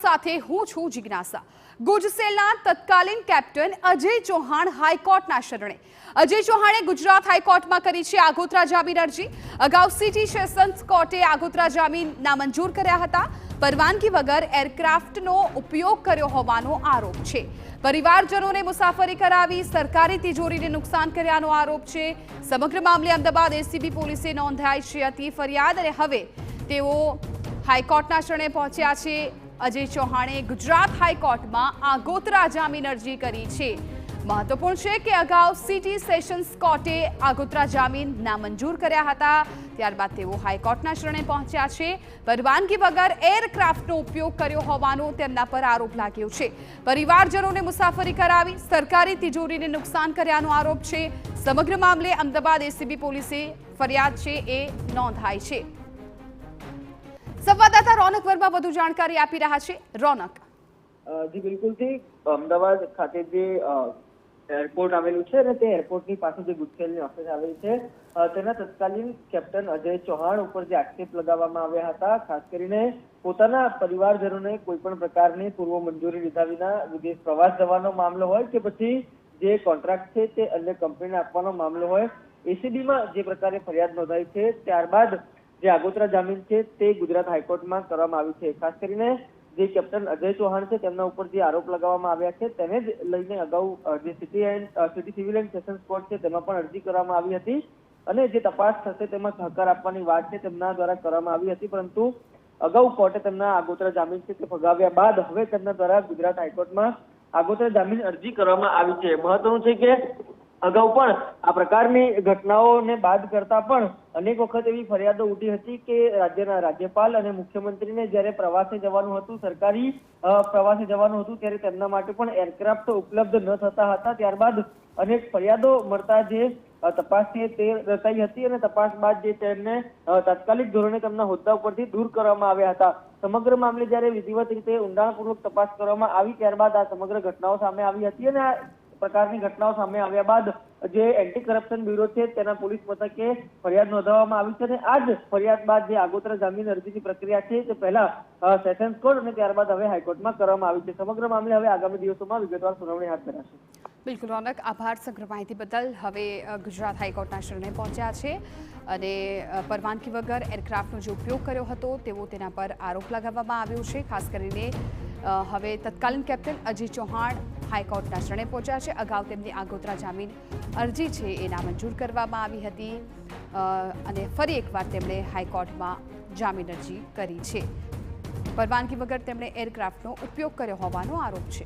સાથે હું છું જિજ્ઞાસા। ગુજસેલના તત્કાલીન કેપ્ટન અજય ચૌહાણ હાઈકોર્ટના શરણે। અજય ચૌહાણે ગુજરાત હાઈકોર્ટમાં કરી છે આગોતરા જામીન અરજી। અગાઉ સિટી સેશન્સ કોર્ટે આગોતરા જામીન નામંજૂર કર્યા હતા। પરવાનગી વગર એરક્રાફ્ટનો ઉપયોગ કર્યો હોવાનો આરોપ છે। પરિવારજનોને મુસાફરી કરાવી સરકારી તિજોરીને નુકસાન કર્યાનો આરોપ છે। સમગ્ર મામલે અમદાવાદ એસીબી પોલીસે નોંધાઈ હતી ફરિયાદ અને હવે તેઓ હાઈકોર્ટના શરણે પહોંચ્યા છે। અજય ચૌહાણે ગુજરાત હાઈકોર્ટમાં આગોતરા જામીન અરજી કરી છે। મહત્વપૂર્ણ છે કે અગાઉ સિટી સેશન્સ કોર્ટે આગોતરા જામીન નામંજૂર કર્યા હતા, ત્યારબાદ તેઓ હાઈકોર્ટના શરણે પહોંચ્યા છે। પરવાનગી વગર એરક્રાફ્ટનો ઉપયોગ કર્યો હોવાનો તેમના પર આરોપ લાગ્યો છે। પરિવારજનોને મુસાફરી કરાવી સરકારી તિજોરીને નુકસાન કર્યાનો આરોપ છે। સમગ્ર મામલે અમદાવાદ એસીબી પોલીસે ફરિયાદ છે એ નોંધાઈ છે। સંવાદદાતા રોનક વર્મા વધુ જાણકારી આપી રહ્યા છે। રોનક, જી બિલકુલથી અમદાવાદ ખાતે જે એરપોર્ટ આવેલું છે અને તે એરપોર્ટની પાસે જે ગુજસેલની ઓફિસ આવેલી છે તેના તત્કાલીન કેપ્ટન અજય ચૌહાણ ઉપર જે આક્ષેપ લગાવવામાં આવ્યા હતા, ખાસ કરીને પોતાના પરિવારજનોને કોઈ પણ પ્રકારની પૂર્વ મંજૂરી લીધા વિના વિદેશ પ્રવાસ જવાનો મામલો હોય કે પછી જે કોન્ટ્રાક્ટ છે તે અન્ય કંપનીને આપવાનો મામલો હોય, એસીબીમાં જે પ્રકારે ફરિયાદ નોંધાઈ છે ત્યારબાદ જે આગોતરા જામીન છે તે ગુજરાત હાઈકોર્ટમાં કરવામાં આવી છે। ખાસ કરીને જે કેપ્ટન અજય ચૌહાણ છે તેમના ઉપર જે આરોપ લગાવવામાં આવ્યા છે તેને જ લઈને અગાઉ જે city civil and sessions court છે તેમાં પણ અરજી કરવામાં આવી હતી અને જે તપાસ થશે તેમાં સહકાર આપવાની વાત છે તેમના દ્વારા કરવામાં આવી હતી, પરંતુ અગાઉ કોર્ટે તેમના આગોતરા જામીન છે તે ફગાવ્યા બાદ હવે તેમના દ્વારા ગુજરાત હાઈકોર્ટમાં આગોતરા જામીન અરજી કરવામાં આવી છે। મહત્વનું છે કે અગાઉ પણ આ પ્રકારની ઘટનાઓને બાદ કરતા પણ અનેક વખત એવી ફરિયાદો ઉઠી હતી કે રાજ્યના રાજ્યપાલ અને મુખ્યમંત્રીને જ્યારે પ્રવાસે જવાનું હતું, સરકારી પ્રવાસે જવાનું હતું, ત્યારે તેમના માટે પણ એરક્રાફ્ટ ઉપલબ્ધ ન થતા હતા। ત્યારબાદ અનેક ફરિયાદો મળતા જે તપાસ છે તે રચાઈ હતી અને તપાસ બાદ જે તેમને તાત્કાલિક ધોરણે તેમના હોદ્દા ઉપરથી દૂર કરવામાં આવ્યા હતા। સમગ્ર મામલે જ્યારે વિધિવત રીતે ઊંડાણપૂર્વક તપાસ કરવામાં આવી ત્યારબાદ આ સમગ્ર ઘટનાઓ સામે આવી હતી અને આ પ્રકારની ઘટનાઓ સામે આવ્યા બાદ જે એન્ટી કરપ્શન બ્યુરો છે તેના પોલીસ મથકે ફરિયાદ નોંધવામાં આવી છે અને આ જ ફરિયાદ બાદ જે આગોતરા જામીન અરજીની પ્રક્રિયા છે તે પહેલા સેશન્સ કોર્ટ અને ત્યારબાદ હવે હાઈકોર્ટમાં કરવામાં આવી છે। સમગ્ર મામલે હવે આગામી દિવસોમાં વિગતવાર સુનાવણી હાથ ધરાશે। બિલકુલ રોનક, આભાર સમગ્ર માહિતી બદલ। હવે ગુજરાત હાઈકોર્ટના શરણે પહોંચ્યા છે અને પરવાનગી વગર એરક્રાફ્ટનો જે ઉપયોગ કર્યો હતો તેવો તેના પર આરોપ લગાવવામાં આવ્યો છે। ખાસ કરીને હવે તત્કાલીન કેપ્ટન અજય ચૌહાણ હાઈકોર્ટના શરણે પહોંચ્યા છે। અગાઉ તેમની આગોતરા જામીન અરજી છે એ નામંજૂર કરવામાં આવી હતી અને ફરી એકવાર તેમણે હાઈકોર્ટમાં જામીન અરજી કરી છે। પરવાનગી વગર તેમણે એરક્રાફ્ટનો ઉપયોગ કર્યો હોવાનો આરોપ છે।